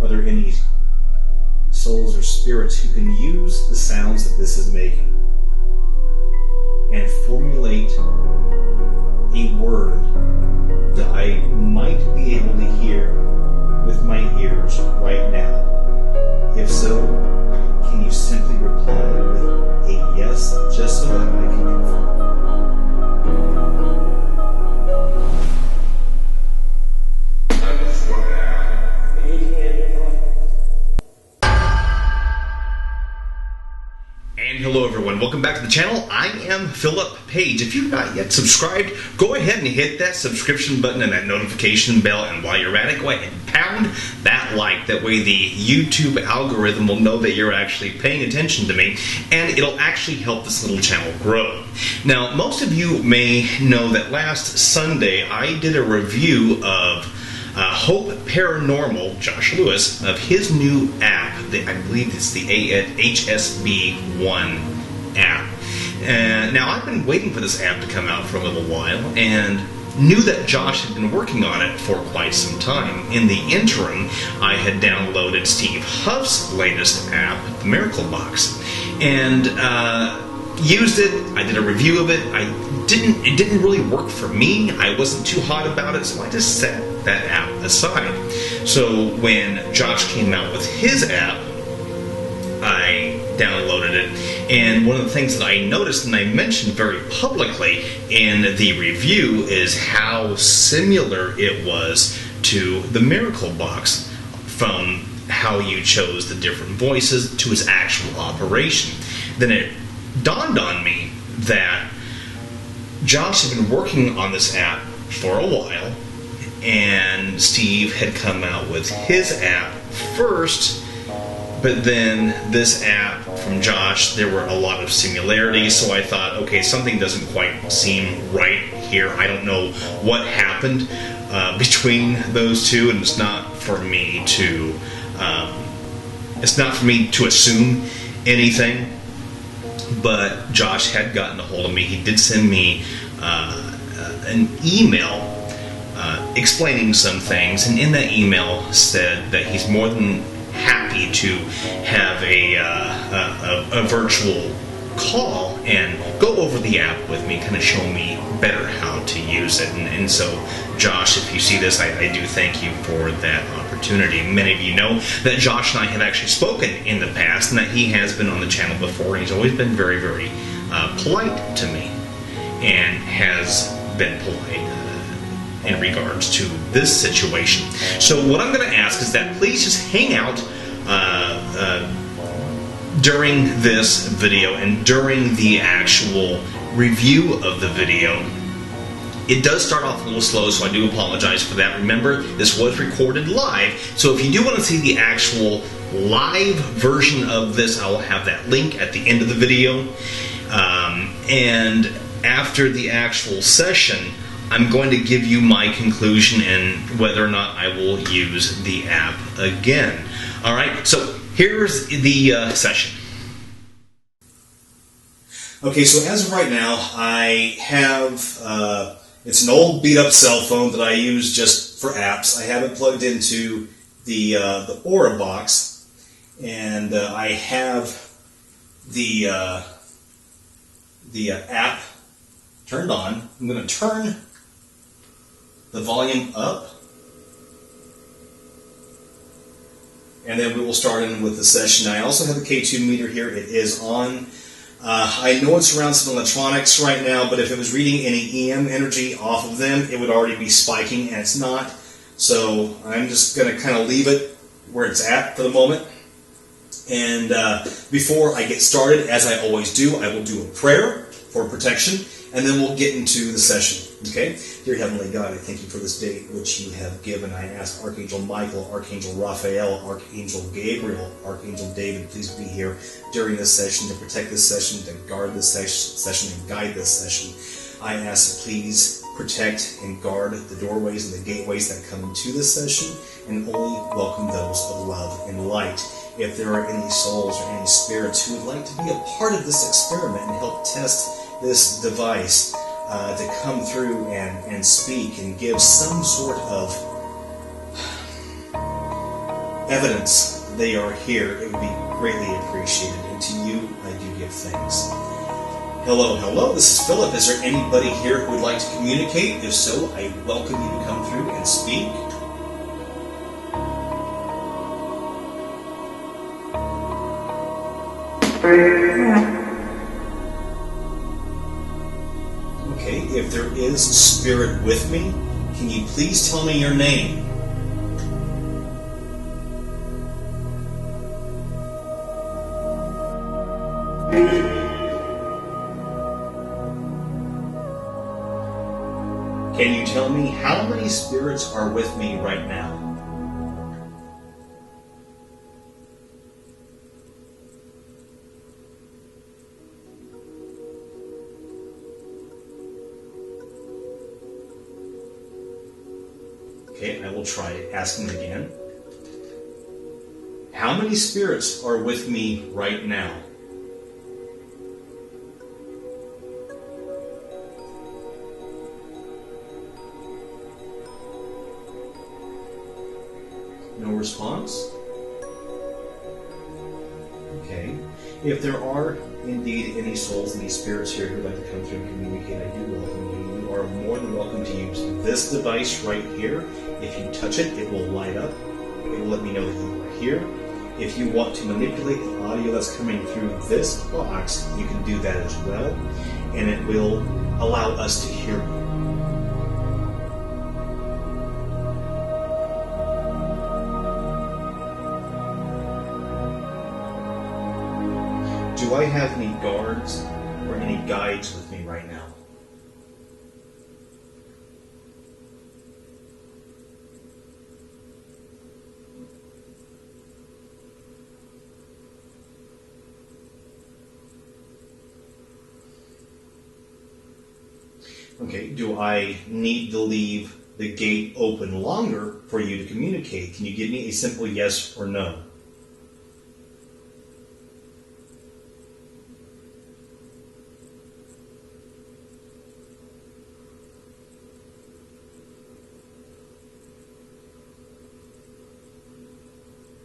Are there any souls or spirits who can use the sounds that this is making and formulate a word that I might be able to hear with my ears right now? If so, can you simply reply with a yes, just so that I can confirm? And hello everyone, welcome back to the channel. I am Philip Page. If you've not yet subscribed, go ahead and hit that subscription button and that notification bell, and while you're at it, go ahead and pound that like. That way the YouTube algorithm will know that you're actually paying attention to me, and it'll actually help this little channel grow. Now, most of you may know that last Sunday I did a review of Hope Paranormal, Josh Lewis, of his new app. I believe it's the HSB1 app. Now, I've been waiting for this app to come out for a little while, and knew that Josh had been working on it for quite some time. In the interim, I had downloaded Steve Huff's latest app, the Miracle Box, and used it. I did a review of it. It didn't really work for me. I wasn't too hot about it, so I just set that app aside. So when Josh came out with his app, I downloaded it, and one of the things that I noticed, and I mentioned very publicly in the review, is how similar it was to the Miracle Box, from how you chose the different voices to its actual operation. Then it dawned on me that Josh had been working on this app for a while, and Steve had come out with his app first, but then this app from Josh, there were a lot of similarities, so I thought, okay, something doesn't quite seem right here. I don't know what happened between those two, and it's not for me to assume anything. But Josh had gotten a hold of me. He did send me an email explaining some things, and in that email said that he's more than happy to have a virtual call and go over the app with me, kind of show me better how to use it. And so, Josh, if you see this, I do thank you for that opportunity. Many of you know that Josh and I have actually spoken in the past, and that he has been on the channel before, and he's always been very, very polite to me, and has been polite in regards to this situation. So what I'm going to ask is that please just hang out during this video and during the actual review of the video. It does start off a little slow, so I do apologize for that. Remember, this was recorded live, so if you do want to see the actual live version of this, I will have that link at the end of the video. And after the actual session, I'm going to give you my conclusion and whether or not I will use the app again. Alright, so here's the session. Okay, so as of right now, I have, it's an old beat-up cell phone that I use just for apps. I have it plugged into the Aura box, and I have the app turned on. I'm going to turn the volume up, and then we will start in with the session. I also have the K2 meter here. It is on. I know it's around some electronics right now, but if it was reading any EM energy off of them, it would already be spiking, and it's not. So I'm just going to kind of leave it where it's at for the moment. And before I get started, as I always do, I will do a prayer for protection, and then we'll get into the session. Okay? Dear Heavenly God, I thank you for this day which you have given. I ask Archangel Michael, Archangel Raphael, Archangel Gabriel, Archangel David, please be here during this session to protect this session, to guard this session, and guide this session. I ask that please protect and guard the doorways and the gateways that come into this session, and only welcome those of love and light. If there are any souls or any spirits who would like to be a part of this experiment and help test this device, to come through and speak and give some sort of evidence they are here, it would be greatly appreciated. And to you, I do give thanks. Hello, hello, this is Philip. Is there anybody here who would like to communicate? If so, I welcome you to come through and speak. Okay, if there is spirit with me, can you please tell me your name? Can you tell me how many spirits are with me right now? Okay, I will try asking again. How many spirits are with me right now? No response? Okay. If there are indeed any souls, any spirits here who would like to come through and communicate, I do welcome you. You are more than welcome to use this device right here. If you touch it, it will light up. It will let me know that you are here. If you want to manipulate the audio that's coming through this box, you can do that as well. And it will allow us to hear you. Do I have any guards or any guides with me right now? Okay, do I need to leave the gate open longer for you to communicate? Can you give me a simple yes or no?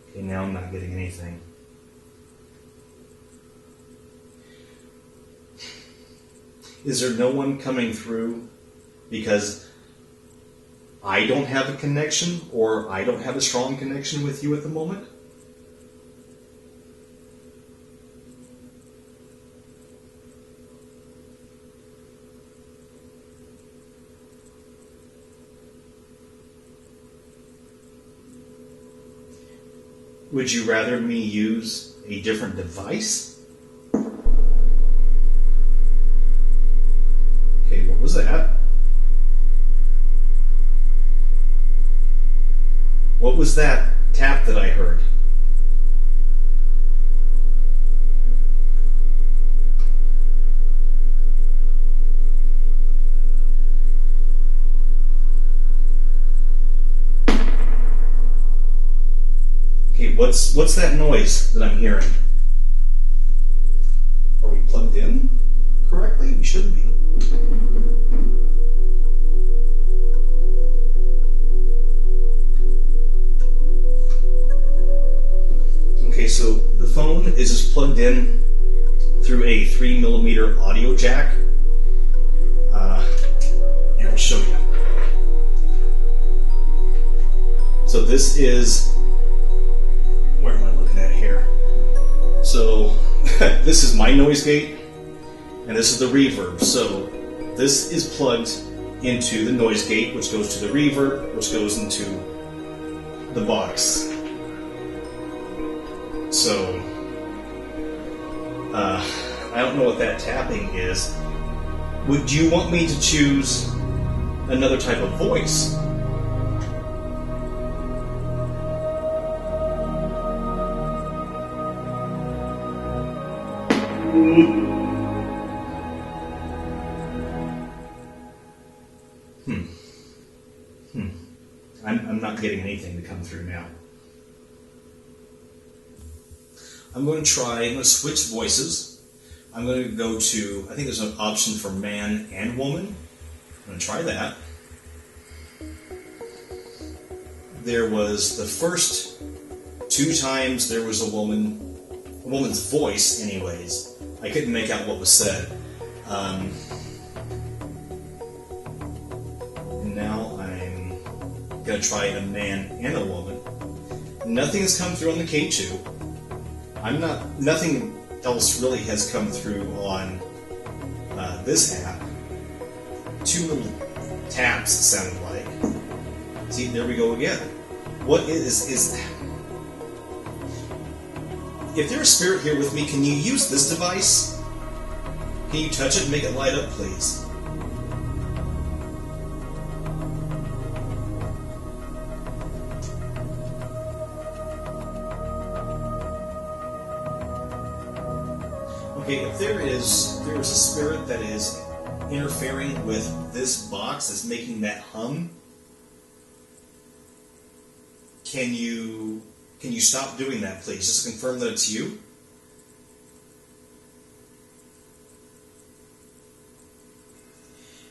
Okay, now I'm not getting anything. Is there no one coming through because I don't have a connection or I don't have a strong connection with you at the moment? Would you rather me use a different device? Okay, what was that? What was that tap that I heard? Okay, what's that noise that I'm hearing? Are we plugged in correctly? We should be. Okay, so the phone is just plugged in through a 3mm audio jack. And I'll show you. So this is, where am I looking at here? So this is my noise gate, and this is the reverb. So this is plugged into the noise gate, which goes to the reverb, which goes into the box. So I don't know what that tapping is. Would you want me to choose another type of voice? I'm not getting anything to come through now. I'm going to switch voices. I'm going to go to, I think there's an option for man and woman. I'm going to try that. There was the first 2 times there was a woman's voice anyways. I couldn't make out what was said. And now I'm going to try a man and a woman. Nothing has come through on the K2. Nothing else really has come through on this app. 2 little taps, it sounded like. See, there we go again. What is if there's a spirit here with me, can you use this device? Can you touch it and make it light up, please? Okay, if there is a spirit that is interfering with this box, that's making that hum, can you stop doing that, please? Just confirm that it's you.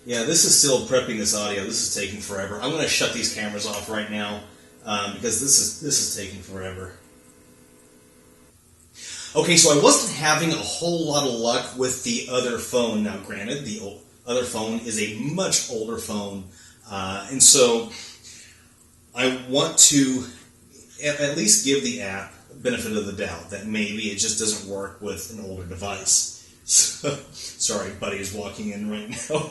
Yeah, this is still prepping this audio. This is taking forever. I'm going to shut these cameras off right now because this is taking forever. Okay, so I wasn't having a whole lot of luck with the other phone. Now, granted, the other phone is a much older phone, and so I want to at least give the app the benefit of the doubt that maybe it just doesn't work with an older device. So, sorry, buddy is walking in right now.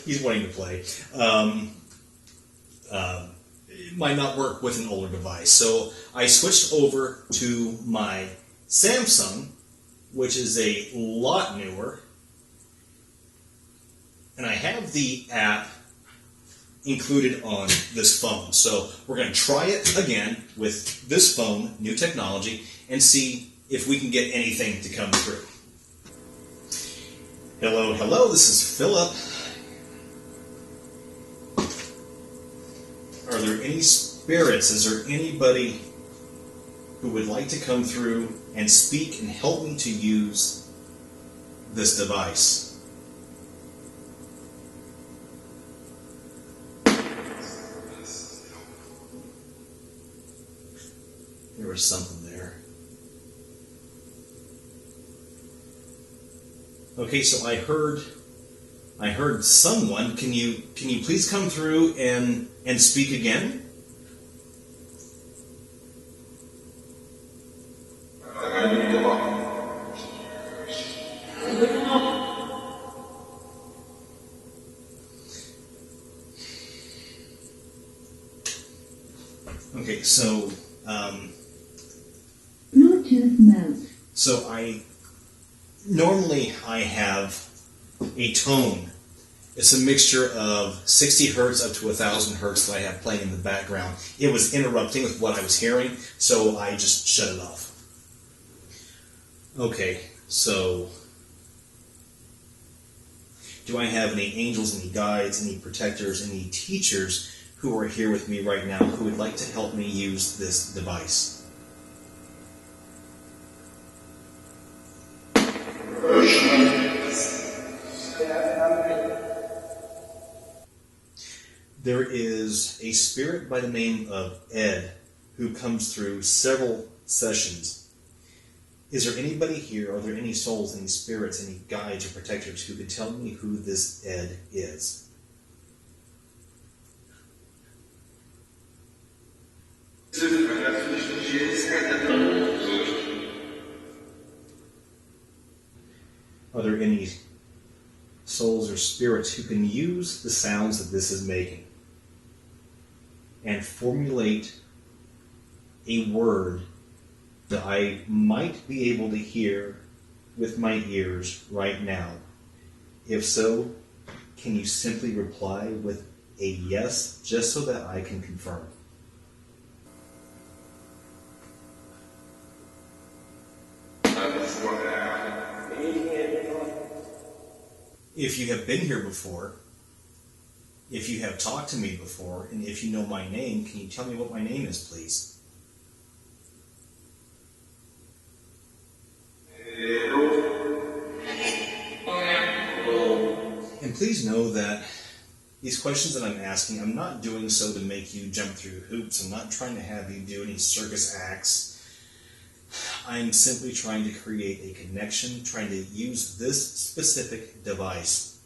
He's wanting to play. It might not work with an older device. So I switched over to my Samsung, which is a lot newer. And I have the app included on this phone. So we're going to try it again with this phone, new technology, and see if we can get anything to come through. Hello, hello, this is Philip. Are there any spirits? Is there anybody who would like to come through and speak and help me to use this device? There was something there. Okay, so I heard someone. Can you please come through and speak again? Okay, so Bluetooth mode. So normally I have a tone. It's a mixture of 60 hertz up to 1,000 hertz that I have playing in the background. It was interrupting with what I was hearing, so I just shut it off. Okay, so do I have any angels, any guides, any protectors, any teachers who are here with me right now who would like to help me use this device? There is a spirit by the name of Ed who comes through several sessions. Is there anybody here, are there any souls, any spirits, any guides or protectors who could tell me who this Ed is? Are there any souls or spirits who can use the sounds that this is making and formulate a word that I might be able to hear with my ears right now? If so, can you simply reply with a yes, just so that I can confirm? If you have been here before, if you have talked to me before, and if you know my name, can you tell me what my name is, please? And please know that these questions that I'm asking, I'm not doing so to make you jump through hoops. I'm not trying to have you do any circus acts. I'm simply trying to create a connection, trying to use this specific device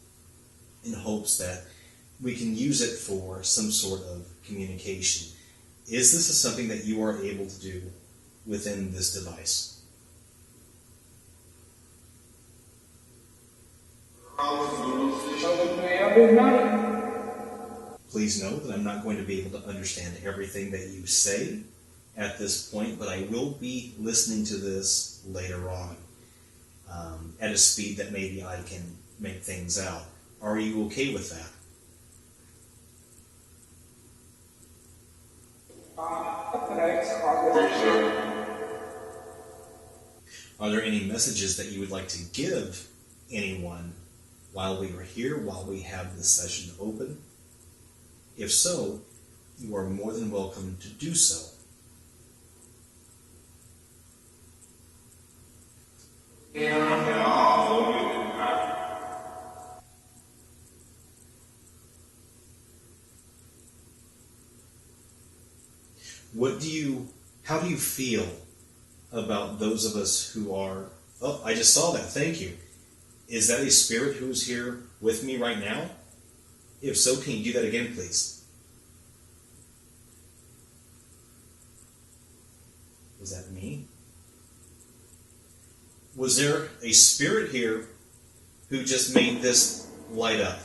in hopes that we can use it for some sort of communication. Is this something that you are able to do within this device? Please know that I'm not going to be able to understand everything that you say at this point, but I will be listening to this later on at a speed that maybe I can make things out. Are you okay with that? Are there any messages that you would like to give anyone while we are here, while we have this session open? If so, you are more than welcome to do so. How do you feel about those of us who are... Oh, I just saw that. Thank you. Is that a spirit who is here with me right now? If so, can you do that again, please? Was that me? Was there a spirit here who just made this light up?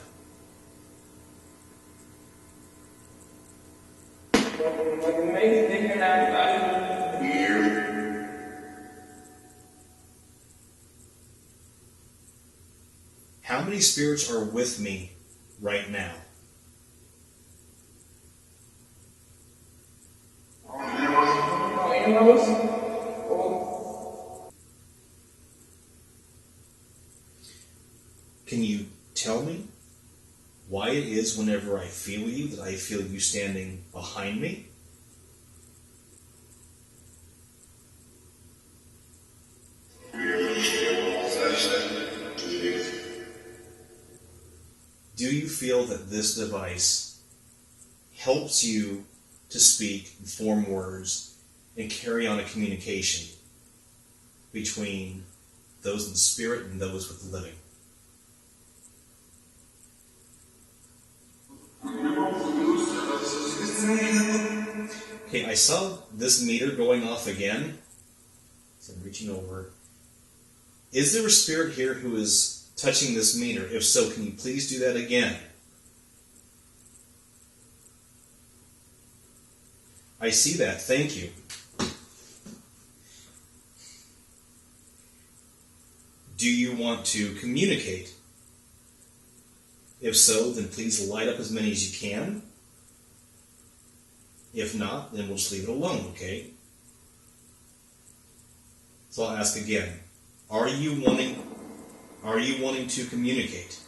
How many spirits are with me right now? Can you tell me why it is whenever I feel you that I feel you standing behind me? Do you feel that this device helps you to speak and form words and carry on a communication between those in the spirit and those with the living? Okay, I saw this meter going off again. So I'm reaching over. Is there a spirit here who is touching this meter? If so, can you please do that again? I see that. Thank you. Do you want to communicate? If so, then please light up as many as you can. If not, then we'll just leave it alone, okay? So I'll ask again. Are you wanting to communicate?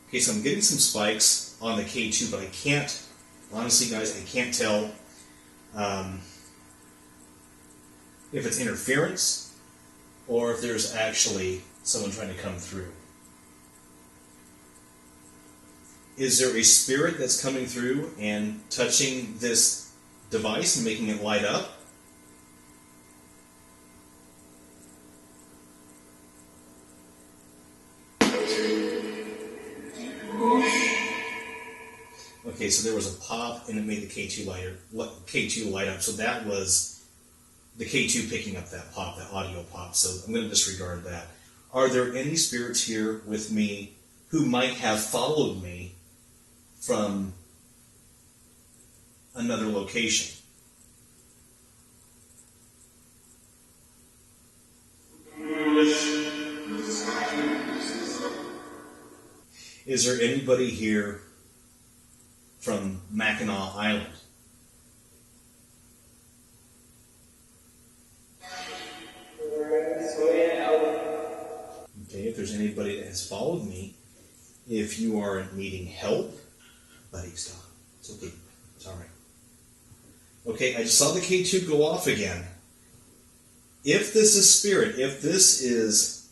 Okay, so I'm getting some spikes on the K2, but I can't, honestly guys, I can't tell if it's interference or if there's actually someone trying to come through. Is there a spirit that's coming through and touching this device and making it light up? Okay, so there was a pop and it made the K2 light up. So that was the K2 picking up that pop, that audio pop. So I'm going to disregard that. Are there any spirits here with me who might have followed me from another location? Is there anybody here from Mackinac Island? Okay, if there's anybody that has followed me, if you are needing help, buddy, stop. It's okay. It's all right. Okay, I just saw the K2 go off again. If this is spirit, if this is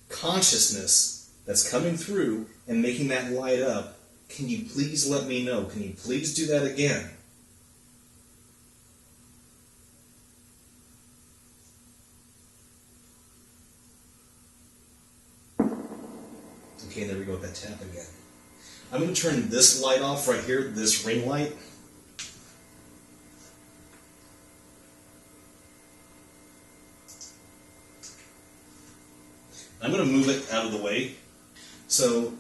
consciousness that's coming through and making that light up, can you please let me know? Can you please do that again? Okay, there we go with that tap again. I'm going to turn this light off right here, this ring light. I'm going to move it out of the way. So,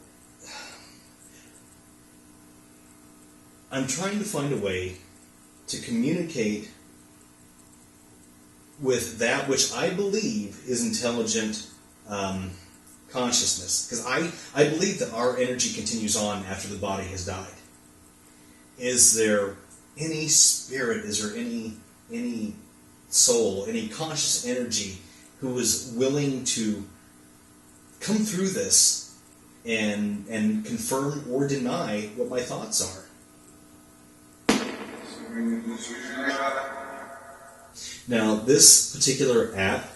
I'm trying to find a way to communicate with that which I believe is intelligent consciousness. Because I believe that our energy continues on after the body has died. Is there any spirit, is there any soul, any conscious energy who is willing to come through this and confirm or deny what my thoughts are? Now, this particular app,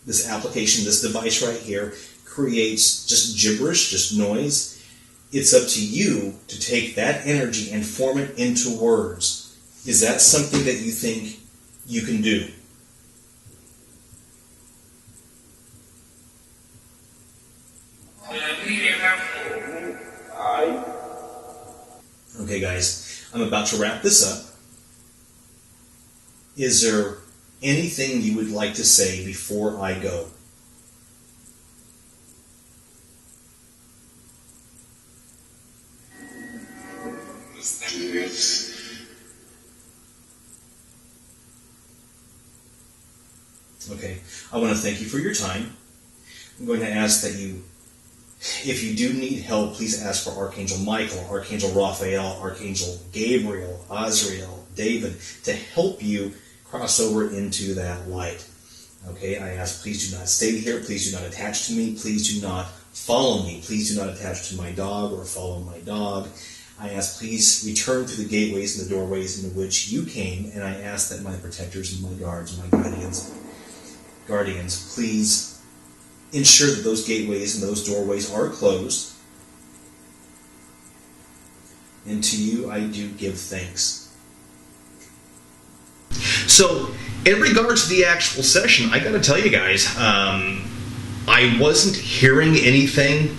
this application, this device right here, creates just gibberish, just noise. It's up to you to take that energy and form it into words. Is that something that you think you can do? Okay, guys, I'm about to wrap this up. Is there anything you would like to say before I go? Okay, I want to thank you for your time. I'm going to ask that you, if you do need help, please ask for Archangel Michael, Archangel Raphael, Archangel Gabriel, Azrael, David, to help you cross over into that light. Okay, I ask, please do not stay here, please do not attach to me, please do not follow me, please do not attach to my dog or follow my dog. I ask, please return through the gateways and the doorways into which you came, and I ask that my protectors and my guards and my guardians, please ensure that those gateways and those doorways are closed. And to you I do give thanks. So, in regards to the actual session, I got to tell you guys, I wasn't hearing anything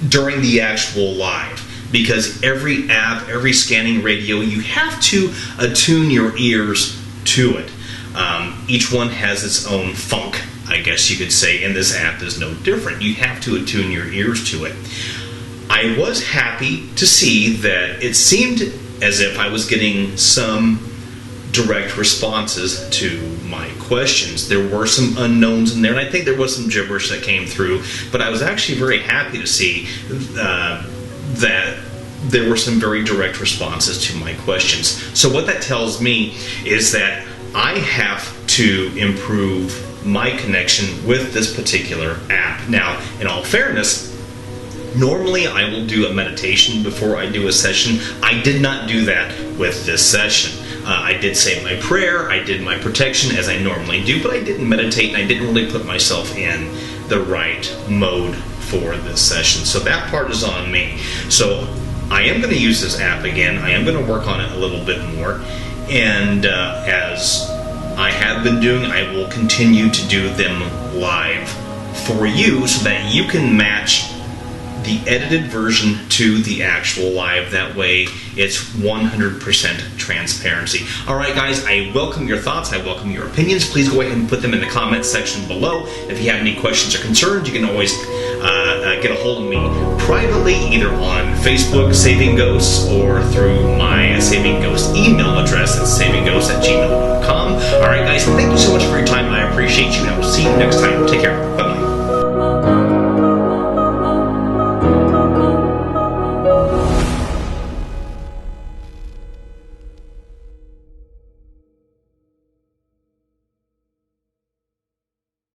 during the actual live, because every app, every scanning radio, you have to attune your ears to it. Each one has its own funk, I guess you could say, and this app is no different. You have to attune your ears to it. I was happy to see that it seemed as if I was getting some direct responses to my questions. There were some unknowns in there, and I think there was some gibberish that came through, but I was actually very happy to see that there were some very direct responses to my questions. So what that tells me is that I have to improve my connection with this particular app. Now, in all fairness, normally I will do a meditation before I do a session. I did not do that with this session. I did say my prayer, I did my protection as I normally do, but I didn't meditate and I didn't really put myself in the right mode for this session. So that part is on me. So I am going to use this app again. I am going to work on it a little bit more. And as I have been doing, I will continue to do them live for you so that you can match the edited version to the actual live. That way it's 100% transparency. Alright guys, I welcome your thoughts, I welcome your opinions. Please go ahead and put them in the comments section below. If you have any questions or concerns, you can always get a hold of me privately, either on Facebook, Saving Ghosts, or through my Saving Ghost email address at